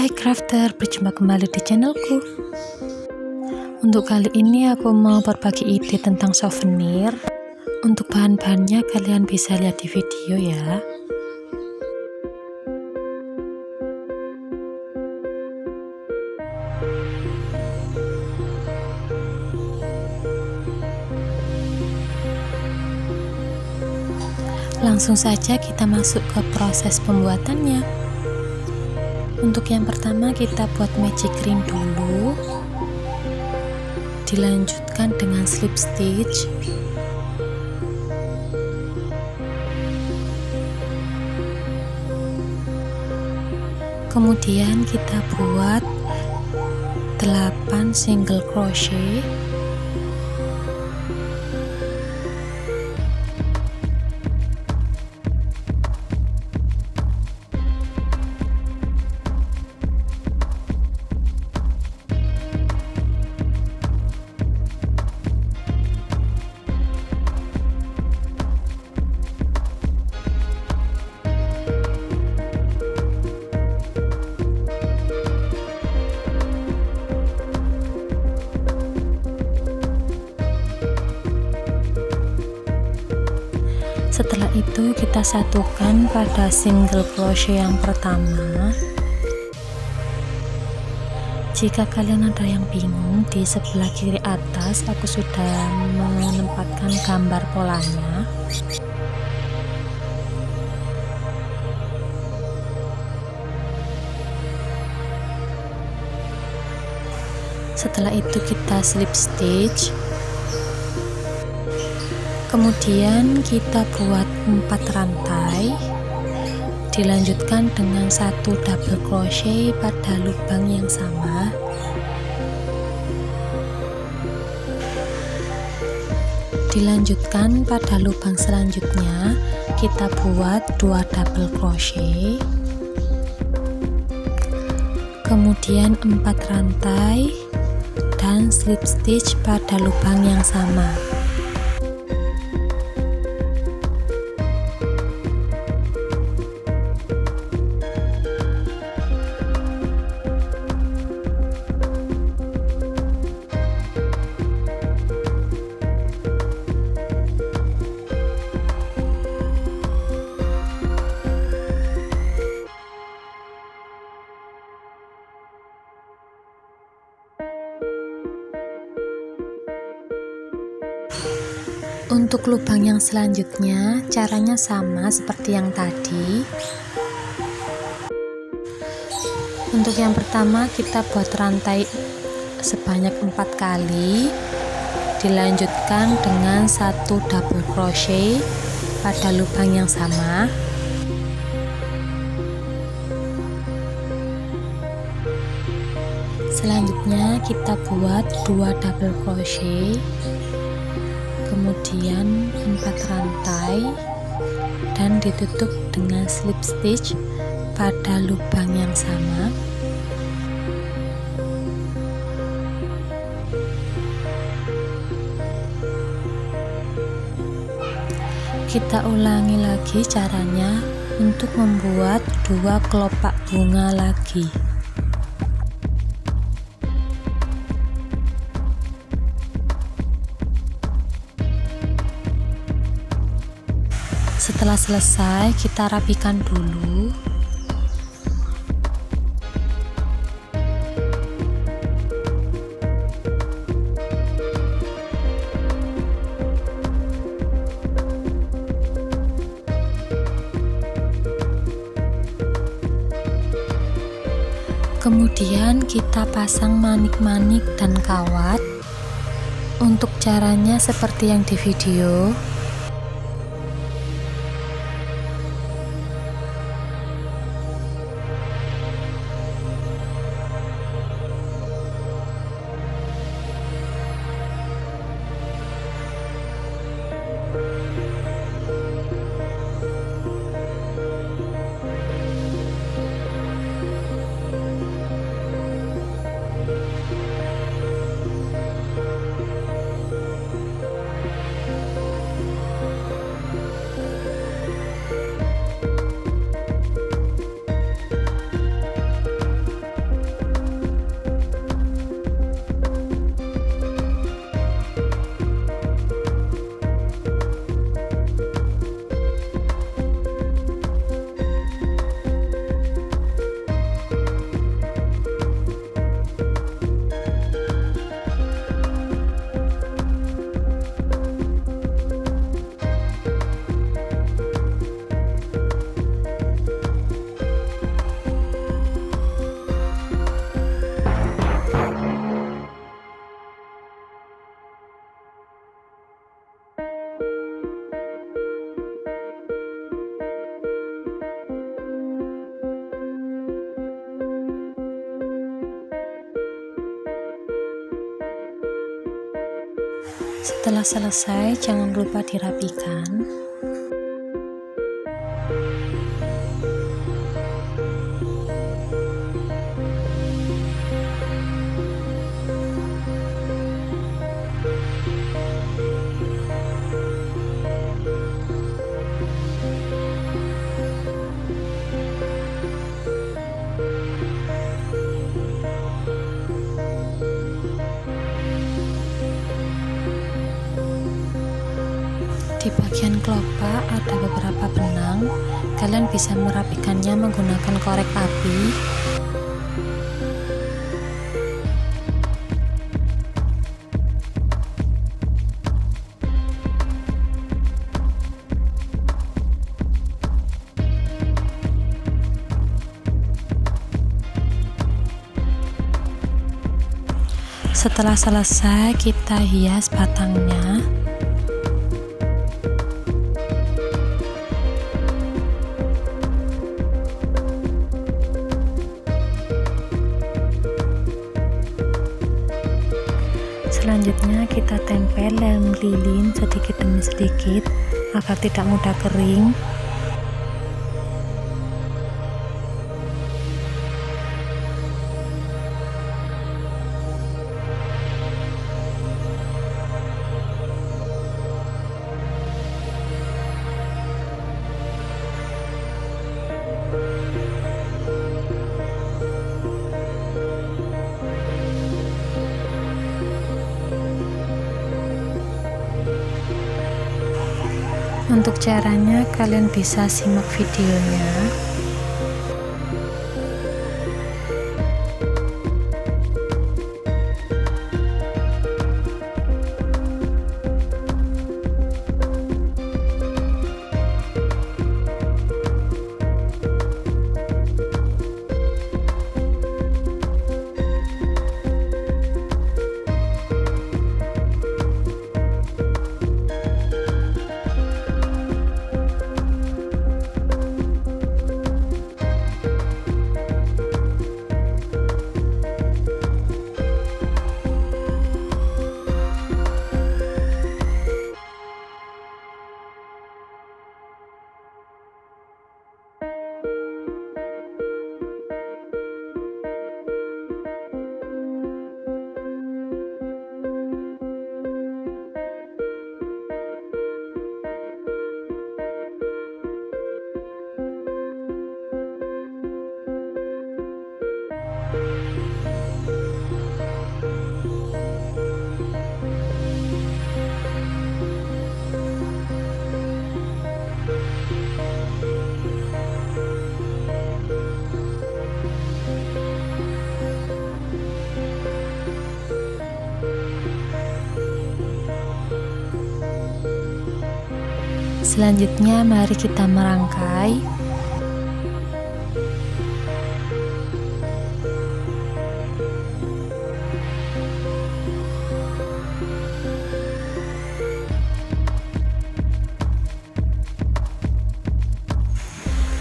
Hai crafter, berjumpa kembali di channelku. Untuk kali ini aku mau berbagi ide tentang souvenir. Untuk bahan-bahannya kalian bisa lihat di video ya. Langsung saja kita masuk ke proses pembuatannya. Untuk yang pertama kita buat magic ring dulu, dilanjutkan dengan slip stitch, kemudian kita buat 8 single crochet, setelah itu kita satukan pada single crochet yang pertama. Jika kalian ada yang bingung, di sebelah kiri atas aku sudah menempatkan gambar polanya. Setelah itu kita slip stitch, kemudian kita buat 4 rantai, dilanjutkan dengan 1 double crochet pada lubang yang sama, dilanjutkan pada lubang selanjutnya kita buat 2 double crochet, kemudian 4 rantai dan slip stitch pada lubang yang sama. Untuk lubang yang selanjutnya caranya sama seperti yang tadi. Untuk yang pertama kita buat rantai sebanyak 4 kali, dilanjutkan dengan 1 double crochet pada lubang yang sama. Selanjutnya kita buat 2 double crochet, kemudian 4 rantai dan ditutup dengan slip stitch pada lubang yang sama. Kita ulangi lagi caranya untuk membuat 2 kelopak bunga lagi. Setelah selesai kita rapikan dulu. Kemudian kita pasang manik-manik dan kawat. Untuk caranya seperti yang di video. Setelah selesai, jangan lupa dirapikan. Di bagian kelopak ada beberapa benang. Kalian bisa merapikannya menggunakan korek api. Setelah selesai, kita hias batangnya. Selanjutnya kita tempel lem lilin sedikit demi sedikit agar tidak mudah kering. Untuk caranya kalian bisa simak videonya. Selanjutnya mari kita merangkai.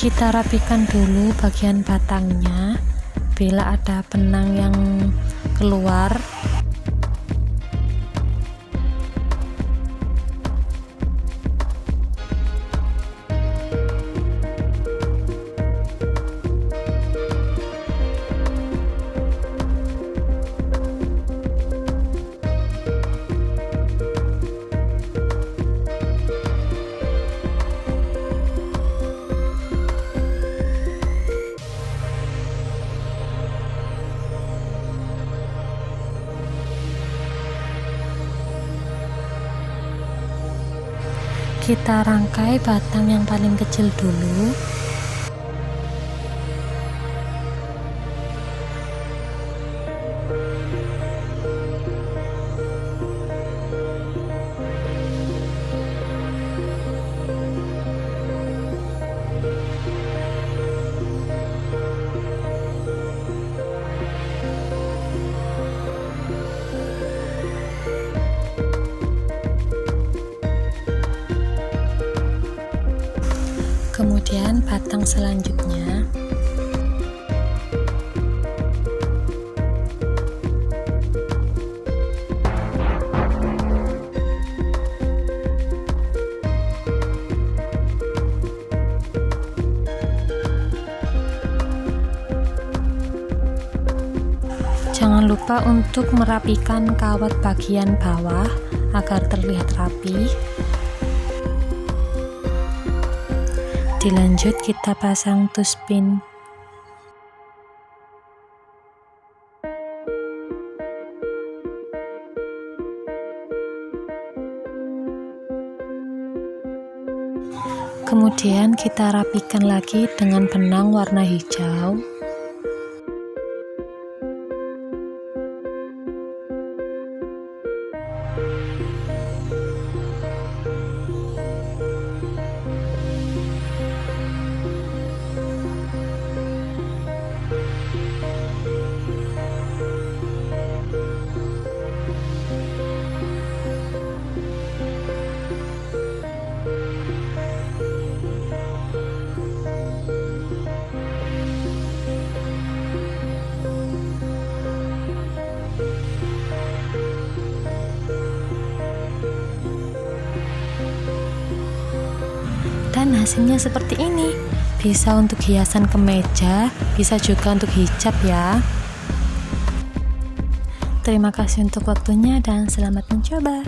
Kita rapikan dulu bagian batangnya. Bila ada benang yang keluar, kita rangkai batang yang paling kecil dulu. Kemudian batang selanjutnya Jangan lupa untuk merapikan kawat bagian bawah agar terlihat rapi. Dilanjut kita pasang tuspin. Kemudian kita rapikan lagi dengan benang warna hijau. Dan hasilnya seperti ini. Bisa untuk hiasan kemeja, bisa juga untuk hijab ya. Terima kasih untuk waktunya dan selamat mencoba.